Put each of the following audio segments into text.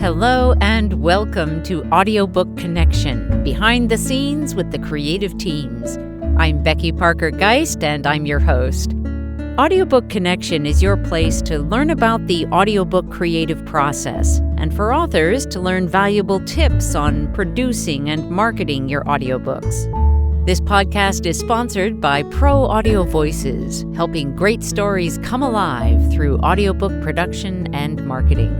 Hello and welcome to Audiobook Connection, behind the scenes with the creative teams. I'm Becky Parker Geist and I'm your host. Audiobook Connection is your place to learn about the audiobook creative process and for authors to learn valuable tips on producing and marketing your audiobooks. This podcast is sponsored by Pro Audio Voices, helping great stories come alive through audiobook production and marketing.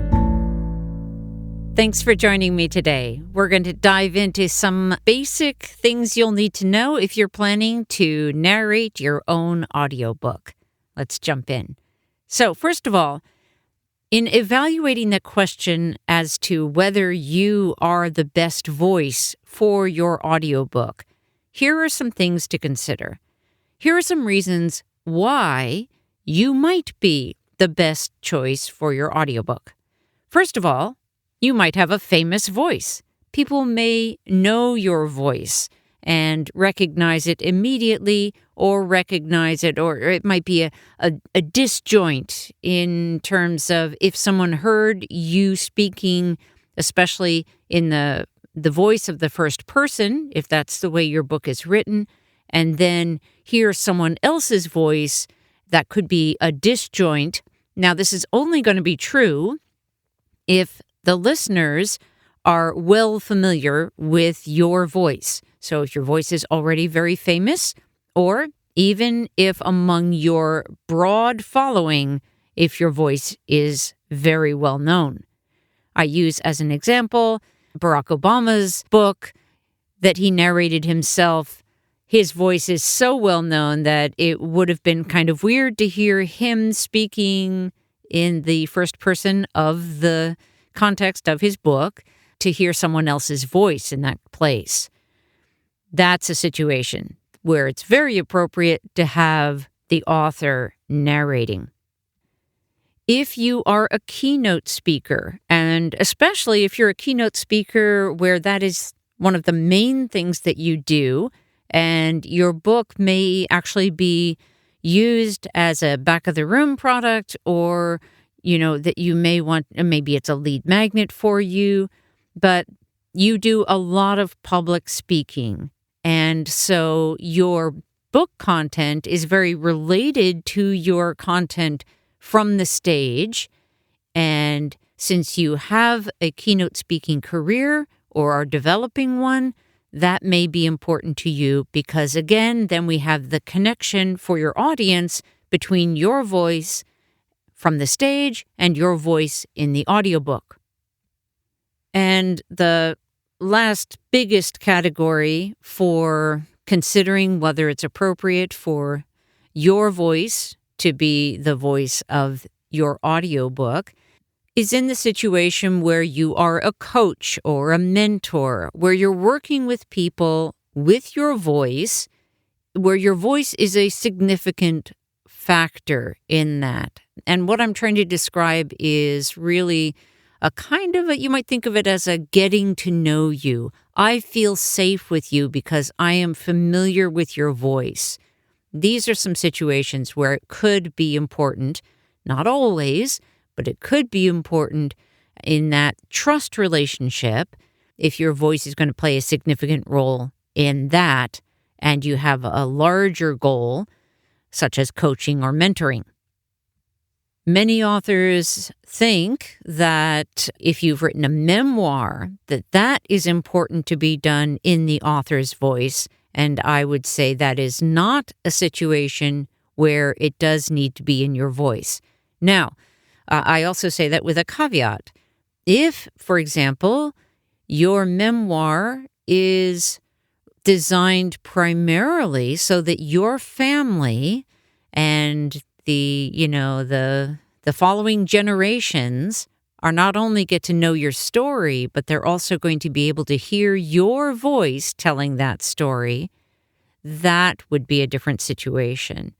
Thanks for joining me today. We're going to dive into some basic things you'll need to know if you're planning to narrate your own audiobook. Let's jump in. So, first of all, in evaluating the question as to whether you are the best voice for your audiobook, here are some things to consider. Here are some reasons why you might be the best choice for your audiobook. First of all, you might have a famous voice. People may know your voice and recognize it immediately or it might be a disjoint in terms of if someone heard you speaking, especially in the voice of the first person, if that's the way your book is written, and then hear someone else's voice, that could be a disjoint. Now, this is only going to be true if the listeners are well familiar with your voice. So if your voice is already very famous, or even if among your broad following, if your voice is very well known. I use as an example Barack Obama's book that he narrated himself. His voice is so well known that it would have been kind of weird to hear him speaking in the first person of the context of his book, to hear someone else's voice in that place. That's a situation where it's very appropriate to have the author narrating. If you are a keynote speaker, and especially if you're a keynote speaker where that is one of the main things that you do, and your book may actually be used as a back-of-the-room product, or that you may want, maybe it's a lead magnet for you, but you do a lot of public speaking. And so your book content is very related to your content from the stage. And since you have a keynote speaking career or are developing one, that may be important to you because, again, then we have the connection for your audience between your voice from the stage and your voice in the audiobook. And the last biggest category for considering whether it's appropriate for your voice to be the voice of your audiobook is in the situation where you are a coach or a mentor, where you're working with people with your voice, where your voice is a significant factor in that. And what I'm trying to describe is really a kind of you might think of it as a getting to know you. I feel safe with you because I am familiar with your voice. These are some situations where it could be important, not always, but it could be important in that trust relationship if your voice is going to play a significant role in that and you have a larger goal, such as coaching or mentoring. Many authors think that if you've written a memoir, that is important to be done in the author's voice, and I would say that is not a situation where it does need to be in your voice. Now, I also say that with a caveat. If, for example, your memoir is designed primarily so that your family and the following generations are not only get to know your story, but they're also going to be able to hear your voice telling that story, that would be a different situation.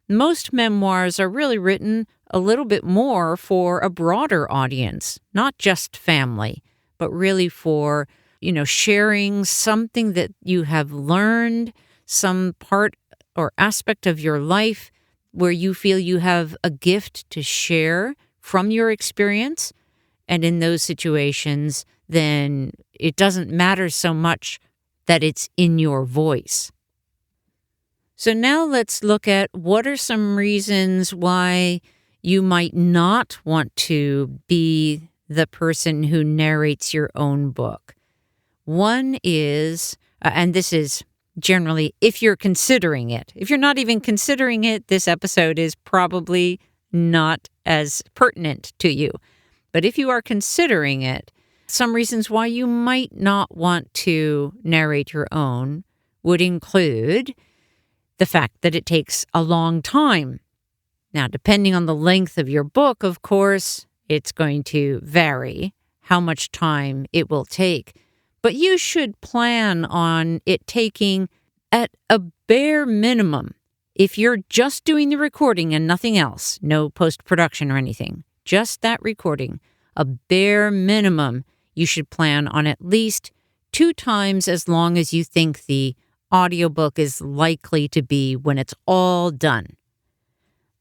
Most memoirs are really written a little bit more for a broader audience, not just family, but really for, sharing something that you have learned, some part or aspect of your life where you feel you have a gift to share from your experience. And in those situations, then it doesn't matter so much that it's in your voice. So now let's look at what are some reasons why you might not want to be the person who narrates your own book. One is, and this is generally if you're considering it. If you're not even considering it, this episode is probably not as pertinent to you. But if you are considering it, some reasons why you might not want to narrate your own would include the fact that it takes a long time. Now, depending on the length of your book, of course, it's going to vary how much time it will take. But you should plan on it taking at a bare minimum, if you're just doing the recording and nothing else, no post-production or anything, just that recording, a bare minimum, you should plan on at least 2 times as long as you think the audiobook is likely to be when it's all done.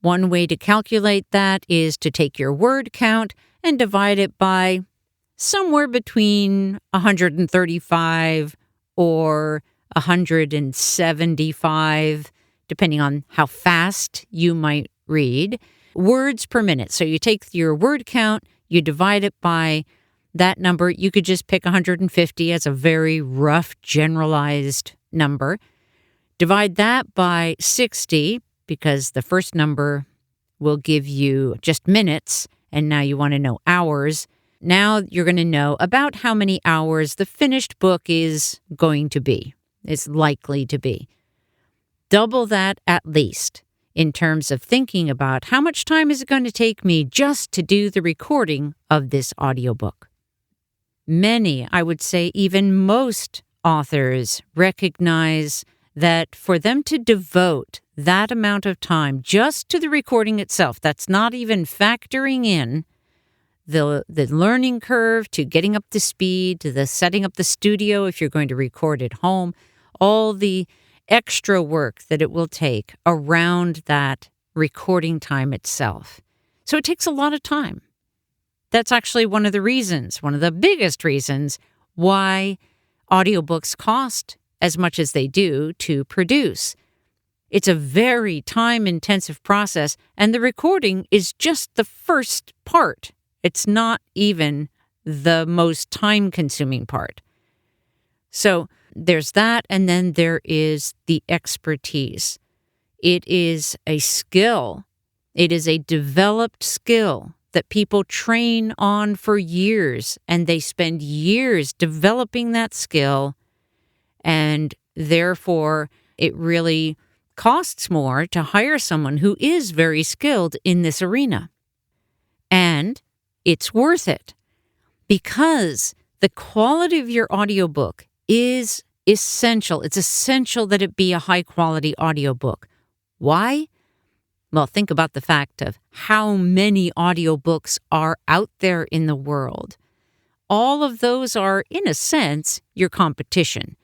One way to calculate that is to take your word count and divide it by somewhere between 135 or 175, depending on how fast you might read, words per minute. So you take your word count, you divide it by that number. You could just pick 150 as a very rough, generalized number. Divide that by 60, because the first number will give you just minutes, and now you want to know hours. Now you're going to know about how many hours the finished book is going to be, is likely to be. Double that at least in terms of thinking about how much time is it going to take me just to do the recording of this audiobook. Many, I would say even most authors recognize that for them to devote that amount of time just to the recording itself, that's not even factoring in the learning curve to getting up to speed, to the setting up the studio if you're going to record at home, all the extra work that it will take around that recording time itself. So it takes a lot of time. That's actually one of the reasons, one of the biggest reasons why audiobooks cost as much as they do to produce. It's a very time-intensive process, and the recording is just the first part. It's not even the most time-consuming part. So there's that, and then there is the expertise. It is a skill. It is a developed skill that people train on for years, and they spend years developing that skill, and therefore it really costs more to hire someone who is very skilled in this arena. And it's worth it because the quality of your audiobook is essential. It's essential that it be a high-quality audiobook. Why? Well, think about the fact of how many audiobooks are out there in the world. All of those are, in a sense, your competition.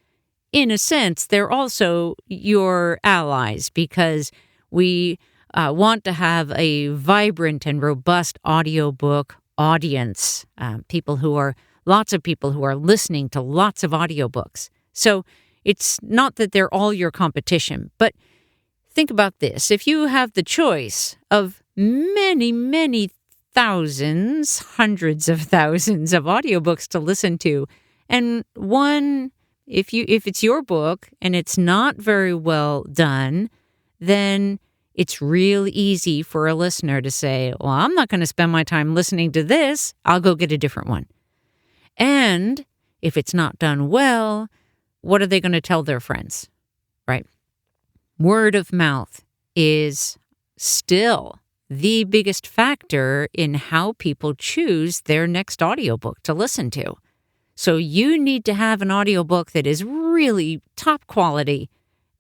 In a sense, they're also your allies because we want to have a vibrant and robust audiobook audience, lots of people who are listening to lots of audiobooks. So it's not that they're all your competition, but think about this. If you have the choice of many, many thousands, hundreds of thousands of audiobooks to listen to, and one, if it's your book and it's not very well done, then it's real easy for a listener to say, well, I'm not going to spend my time listening to this. I'll go get a different one. And if it's not done well, what are they going to tell their friends, right? Word of mouth is still the biggest factor in how people choose their next audiobook to listen to. So you need to have an audiobook that is really top quality.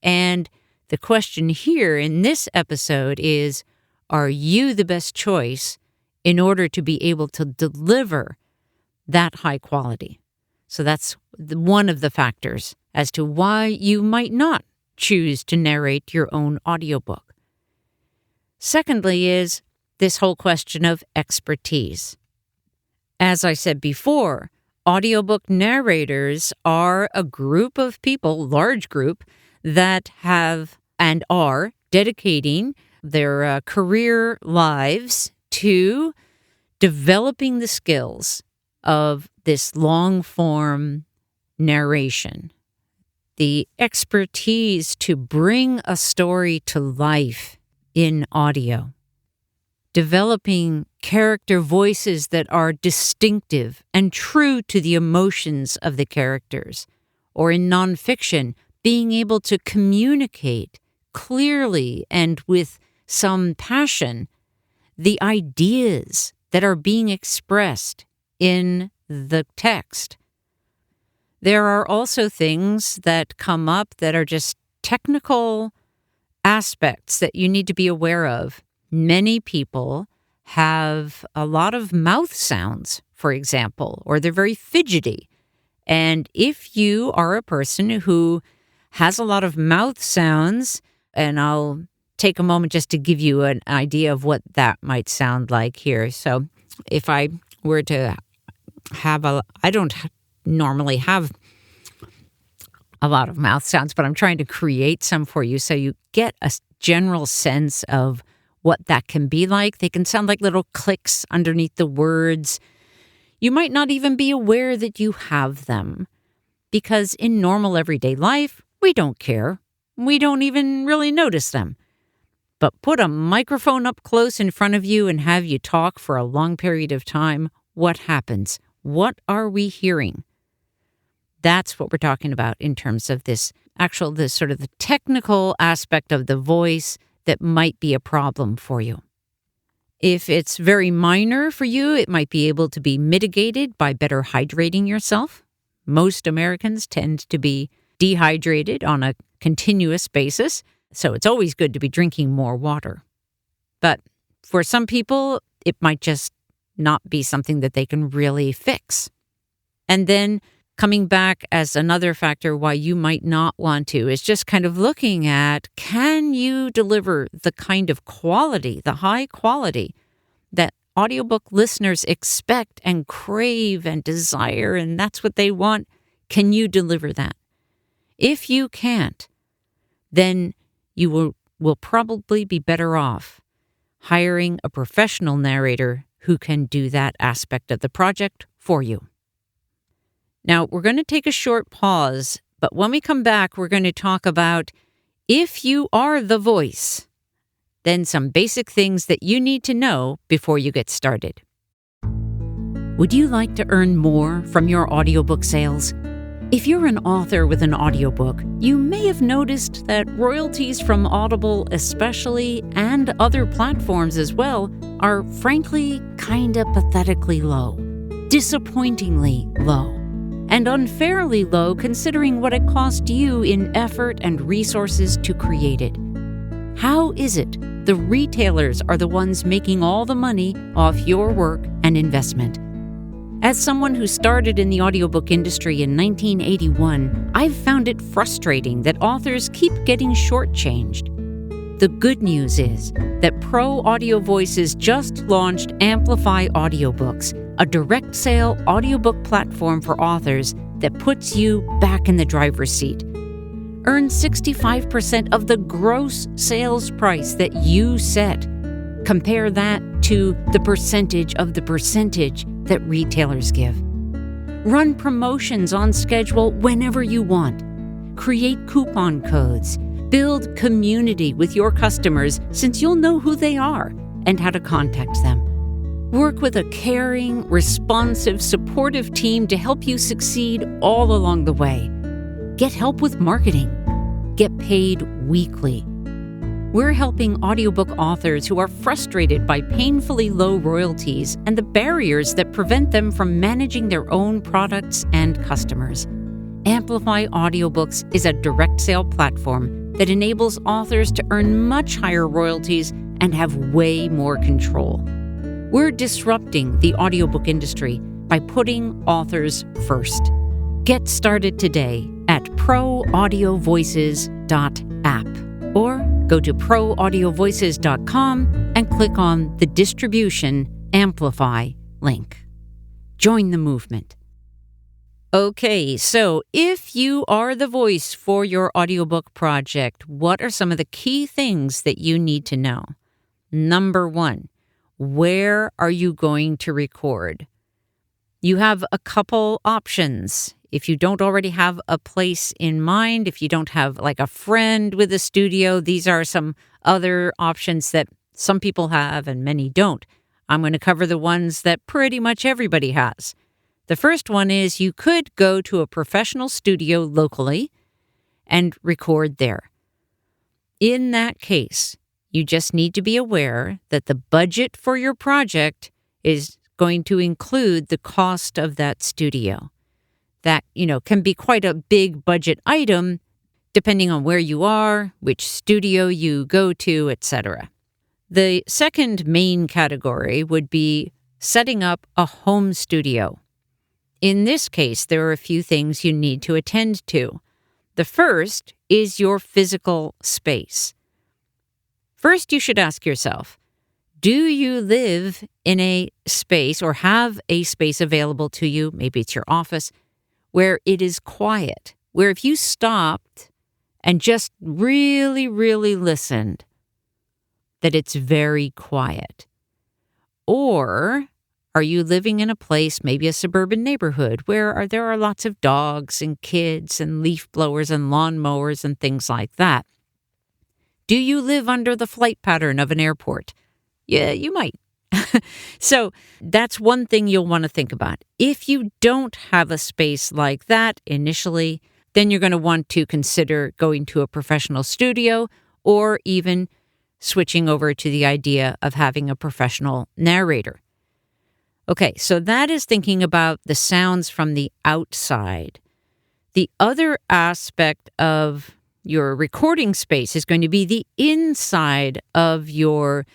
And the question here in this episode is, are you the best choice in order to be able to deliver that high quality? So that's one of the factors as to why you might not choose to narrate your own audiobook. Secondly is this whole question of expertise. As I said before, audiobook narrators are a group of people, large group, that have and are dedicating their career lives to developing the skills of this long-form narration, the expertise to bring a story to life in audio, developing character voices that are distinctive and true to the emotions of the characters, or in nonfiction, being able to communicate clearly and with some passion the ideas that are being expressed in the text. There are also things that come up that are just technical aspects that you need to be aware of. Many people have a lot of mouth sounds, for example, or they're very fidgety. And if you are a person who has a lot of mouth sounds, and I'll take a moment just to give you an idea of what that might sound like here. So if I were to have I don't normally have a lot of mouth sounds, but I'm trying to create some for you so you get a general sense of what that can be like. They can sound like little clicks underneath the words. You might not even be aware that you have them, because in normal everyday life, we don't care. We don't even really notice them. But put a microphone up close in front of you and have you talk for a long period of time, what happens? What are we hearing? That's what we're talking about in terms of this sort of the technical aspect of the voice that might be a problem for you. If it's very minor for you, it might be able to be mitigated by better hydrating yourself. Most Americans tend to be dehydrated on a continuous basis, so it's always good to be drinking more water. But for some people, it might just not be something that they can really fix. And then coming back as another factor why you might not want to is just kind of looking at, can you deliver the kind of quality, the high quality that audiobook listeners expect and crave and desire, and that's what they want? Can you deliver that? If you can't, then you will probably be better off hiring a professional narrator who can do that aspect of the project for you. Now, we're going to take a short pause, but when we come back, we're going to talk about if you are the voice, then some basic things that you need to know before you get started. Would you like to earn more from your audiobook sales? If you're an author with an audiobook, you may have noticed that royalties from Audible especially, and other platforms as well, are frankly kinda pathetically low, disappointingly low, and unfairly low considering what it cost you in effort and resources to create it. How is it the retailers are the ones making all the money off your work and investment? As someone who started in the audiobook industry in 1981, I've found it frustrating that authors keep getting shortchanged. The good news is that Pro Audio Voices just launched Amplify Audiobooks, a direct sale audiobook platform for authors that puts you back in the driver's seat. Earn 65% of the gross sales price that you set. Compare that to the percentage of the percentage that retailers give. Run promotions on schedule whenever you want. Create coupon codes. Build community with your customers, since you'll know who they are and how to contact them. Work with a caring, responsive, supportive team to help you succeed all along the way. Get help with marketing. Get paid weekly. We're helping audiobook authors who are frustrated by painfully low royalties and the barriers that prevent them from managing their own products and customers. Amplify Audiobooks is a direct sale platform that enables authors to earn much higher royalties and have way more control. We're disrupting the audiobook industry by putting authors first. Get started today at proaudiovoices.app or go to proaudiovoices.com and click on the Distribution Amplify link. Join the movement. Okay, so if you are the voice for your audiobook project, what are some of the key things that you need to know? Number 1, where are you going to record? You have a couple options. If you don't already have a place in mind, if you don't have like a friend with a studio, these are some other options that some people have and many don't. I'm going to cover the ones that pretty much everybody has. The first one is you could go to a professional studio locally and record there. In that case, you just need to be aware that the budget for your project is going to include the cost of that studio. That, can be quite a big budget item depending on where you are, which studio you go to, etc. The second main category would be setting up a home studio. In this case, there are a few things you need to attend to. The first is your physical space. First, you should ask yourself, do you live in a space or have a space available to you, maybe it's your office, where it is quiet, where if you stopped and just really, really listened, that it's very quiet? Or are you living in a place, maybe a suburban neighborhood, where there are lots of dogs and kids and leaf blowers and lawn mowers and things like that? Do you live under the flight pattern of an airport? Yeah, you might. So that's one thing you'll want to think about. If you don't have a space like that initially, then you're going to want to consider going to a professional studio or even switching over to the idea of having a professional narrator. Okay, so that is thinking about the sounds from the outside. The other aspect of your recording space is going to be the inside of your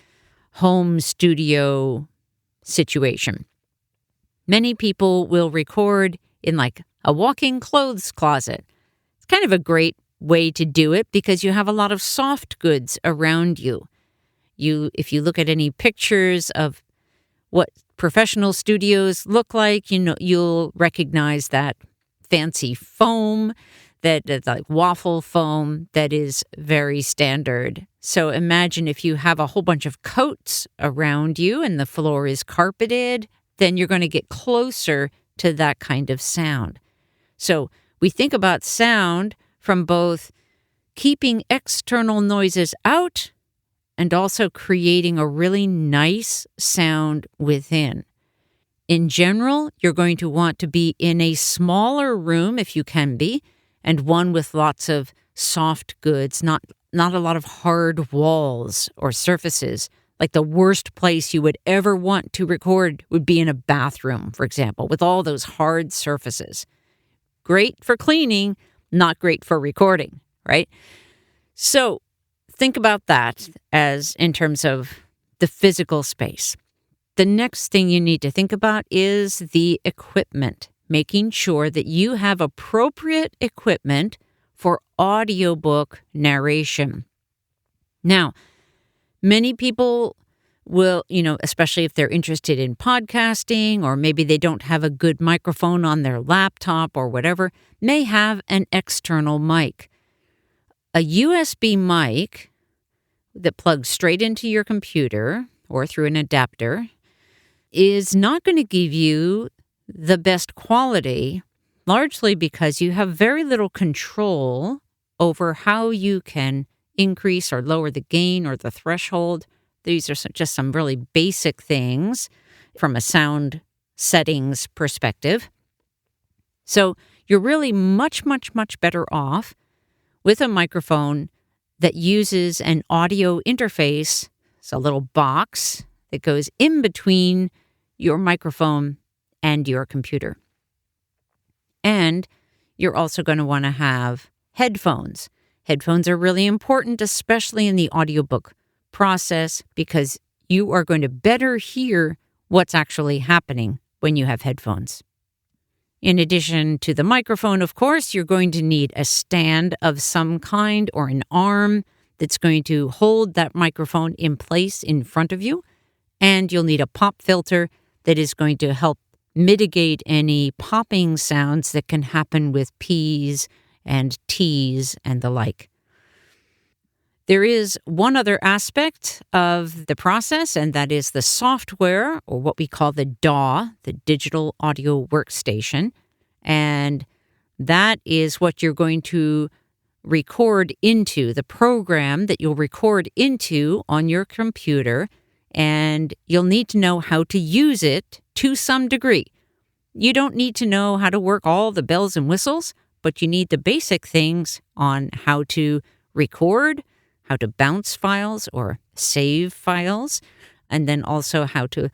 home studio situation. Many people will record in like a walk-in clothes closet. It's kind of a great way to do it because you have a lot of soft goods around you. If you look at any pictures of what professional studios look like, you'll recognize that fancy foam, that like waffle foam that is very standard. So imagine if you have a whole bunch of coats around you and the floor is carpeted, then you're going to get closer to that kind of sound. So we think about sound from both keeping external noises out and also creating a really nice sound within. In general, you're going to want to be in a smaller room if you can be, and one with lots of soft goods, not a lot of hard walls or surfaces. Like the worst place you would ever want to record would be in a bathroom, for example, with all those hard surfaces. Great for cleaning, not great for recording, right? So think about that as in terms of the physical space. The next thing you need to think about is the equipment, making sure that you have appropriate equipment for audiobook narration. Now, many people will, especially if they're interested in podcasting or maybe they don't have a good microphone on their laptop or whatever, may have an external mic. A USB mic that plugs straight into your computer or through an adapter is not going to give you the best quality, largely because you have very little control over how you can increase or lower the gain or the threshold. These are just some really basic things from a sound settings perspective. So you're really much, much, much better off with a microphone that uses an audio interface. It's a little box that goes in between your microphone and your computer. And you're also going to want to have headphones. Headphones are really important, especially in the audiobook process, because you are going to better hear what's actually happening when you have headphones. In addition to the microphone, of course, you're going to need a stand of some kind or an arm that's going to hold that microphone in place in front of you. And you'll need a pop filter that is going to help mitigate any popping sounds that can happen with P's and T's and the like. There is one other aspect of the process, and that is the software, or what we call the DAW, the Digital Audio Workstation. And that is what you're going to record into, the program that you'll record into on your computer, and you'll need to know how to use it to some degree. You don't need to know how to work all the bells and whistles, but you need the basic things on how to record, how to bounce files or save files, and then also how to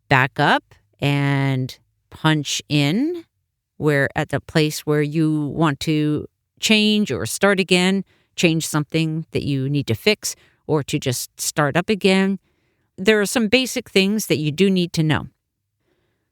back up and punch in where at the place where you want to change or start again, change something that you need to fix, or to just start up again. There are some basic things that you do need to know.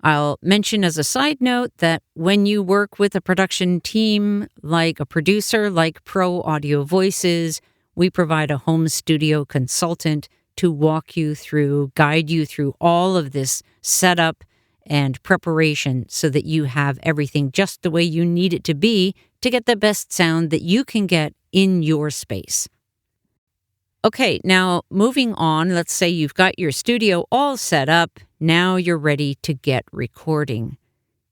I'll mention as a side note that when you work with a production team, like a producer, like Pro Audio Voices, we provide a home studio consultant to walk you through, guide you through all of this setup and preparation so that you have everything just the way you need it to be to get the best sound that you can get in your space. Okay, now moving on, let's say you've got your studio all set up. Now you're ready to get recording.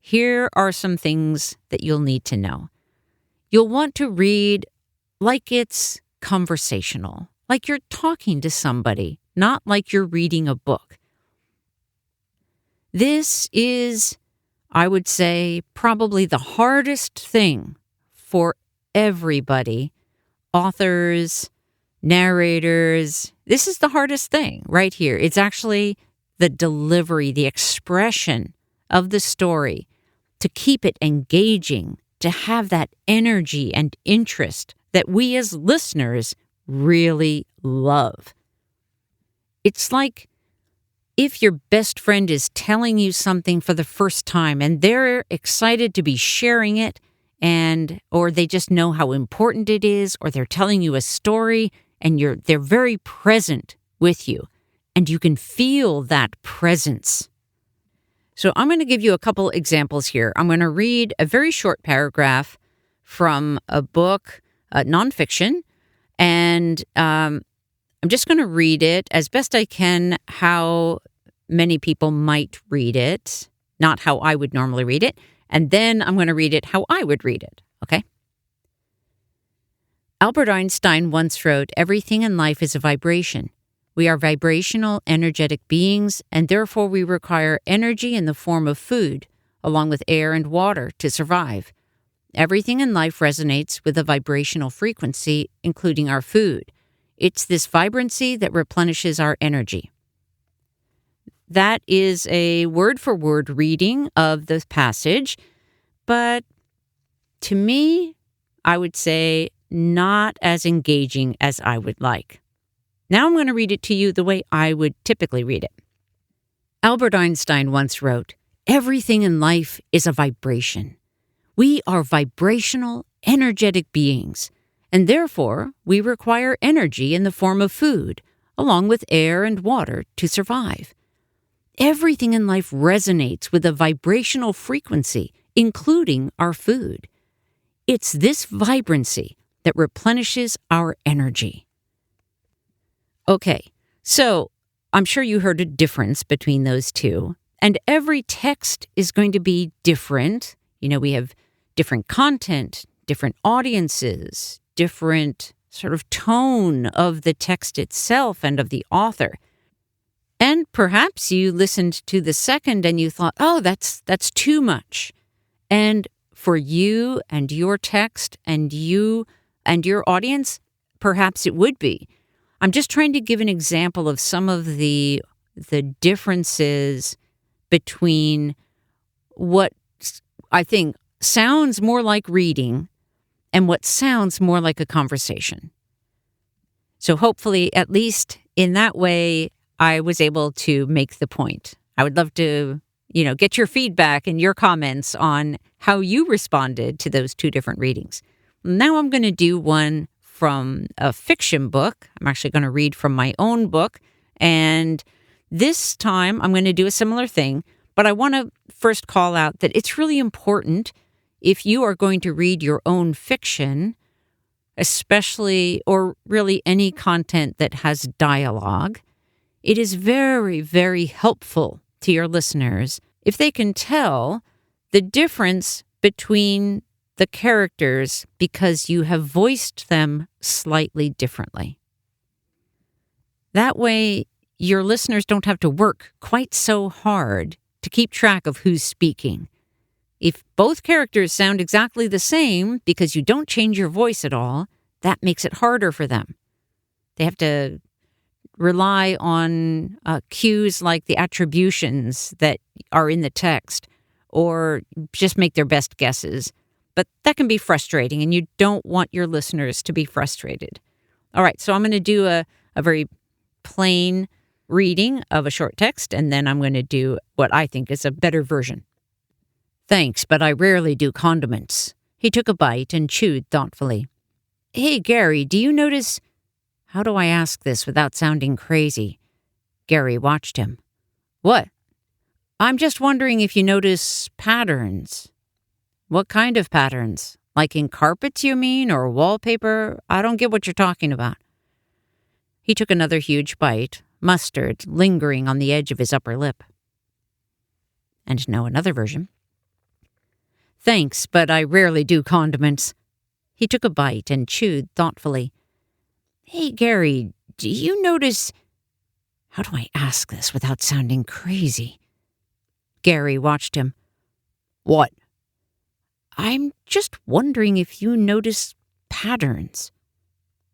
Here are some things that you'll need to know. You'll want to read like it's conversational, like you're talking to somebody, not like you're reading a book. This is, I would say, probably the hardest thing for everybody. Authors, narrators, this is the hardest thing right here. It's actually the delivery, the expression of the story, to keep it engaging, to have that energy and interest that we as listeners really love. It's like if your best friend is telling you something for the first time and they're excited to be sharing it, or they just know how important it is, or they're telling you a story and they're very present with you, and you can feel that presence. So I'm going to give you a couple examples here. I'm going to read a very short paragraph from a book, nonfiction, and I'm just going to read it as best I can how many people might read it, not how I would normally read it, and then I'm going to read it how I would read it, okay? Albert Einstein once wrote, "Everything in life is a vibration. We are vibrational, energetic beings, and therefore we require energy in the form of food, along with air and water, to survive. Everything in life resonates with a vibrational frequency, including our food. It's this vibrancy that replenishes our energy." That is a word-for-word reading of the passage, but to me, I would say not as engaging as I would like. Now I'm going to read it to you the way I would typically read it. Albert Einstein once wrote, "Everything in life is a vibration. We are vibrational, energetic beings, and therefore we require energy in the form of food, along with air and water, to survive. Everything in life resonates with a vibrational frequency, including our food. It's this vibrancy that replenishes our energy." Okay, so I'm sure you heard a difference between those two, and every text is going to be different. You know, we have different content, different audiences, different sort of tone of the text itself and of the author. And perhaps you listened to the second and you thought, oh, that's too much. And for you and your text and you and your audience, perhaps it would be. I'm just trying to give an example of some of the differences between what I think sounds more like reading and what sounds more like a conversation. So hopefully, at least in that way, I was able to make the point. I would love to, get your feedback and your comments on how you responded to those two different readings. Now I'm going to do one from a fiction book. I'm actually going to read from my own book. And this time I'm going to do a similar thing, but I want to first call out that it's really important if you are going to read your own fiction, especially or really any content that has dialogue. It is very, very helpful to your listeners if they can tell the difference between the characters because you have voiced them slightly differently. That way, your listeners don't have to work quite so hard to keep track of who's speaking. If both characters sound exactly the same because you don't change your voice at all, that makes it harder for them. They have to rely on cues like the attributions that are in the text or just make their best guesses. But that can be frustrating, and you don't want your listeners to be frustrated. All right, so I'm going to do a very plain reading of a short text, and then I'm going to do what I think is a better version. Thanks, but I rarely do condiments. He took a bite and chewed thoughtfully. Hey, Gary, do you notice... How do I ask this without sounding crazy? Gary watched him. What? I'm just wondering if you notice patterns. What kind of patterns? Like in carpets, you mean, or wallpaper? I don't get what you're talking about. He took another huge bite, mustard lingering on the edge of his upper lip. And now another version. Thanks, but I rarely do condiments. He took a bite and chewed thoughtfully. Hey, Gary, do you notice... How do I ask this without sounding crazy? Gary watched him. What? I'm just wondering if you notice patterns.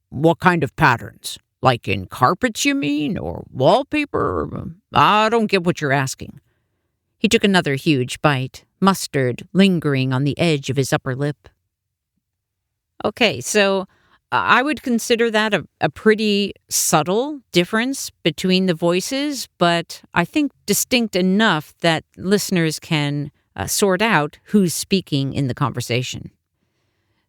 What kind of patterns? Like in carpets, you mean, or wallpaper? I don't get what you're asking. He took another huge bite, mustard lingering on the edge of his upper lip. Okay, so I would consider that a pretty subtle difference between the voices, but I think distinct enough that listeners can sort out who's speaking in the conversation.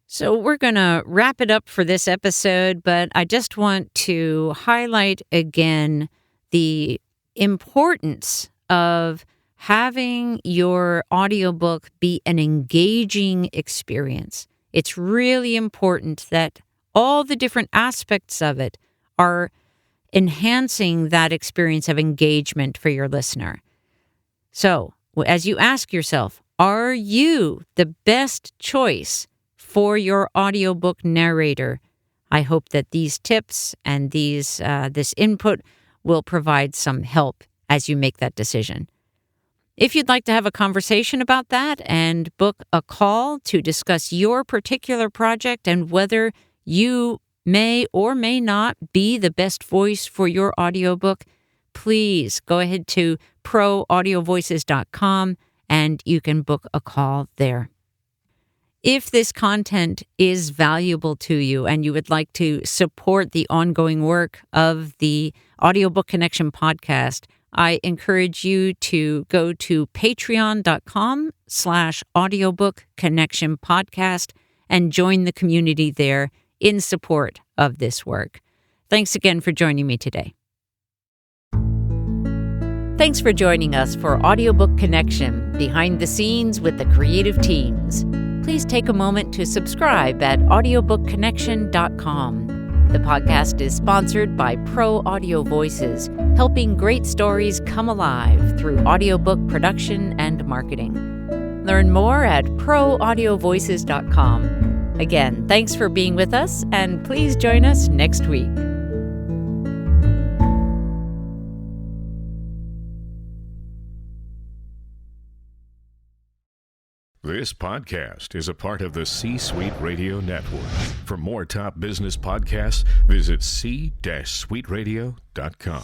So we're going to wrap it up for this episode, but I just want to highlight again the importance of having your audiobook be an engaging experience. It's really important that all the different aspects of it are enhancing that experience of engagement for your listener. So, as you ask yourself, are you the best choice for your audiobook narrator? I hope that these tips and this input will provide some help as you make that decision. If you'd like to have a conversation about that and book a call to discuss your particular project and whether you may or may not be the best voice for your audiobook, please go ahead to proaudiovoices.com and you can book a call there. If this content is valuable to you and you would like to support the ongoing work of the Audiobook Connection podcast, I encourage you to go to patreon.com/audiobook connection podcast and join the community there in support of this work. Thanks again for joining me today. Thanks for joining us for Audiobook Connection, behind the scenes with the creative teams. Please take a moment to subscribe at audiobookconnection.com. The podcast is sponsored by Pro Audio Voices, helping great stories come alive through audiobook production and marketing. Learn more at proaudiovoices.com. Again, thanks for being with us, and please join us next week. This podcast is a part of the C-Suite Radio Network. For more top business podcasts, visit c-suiteradio.com.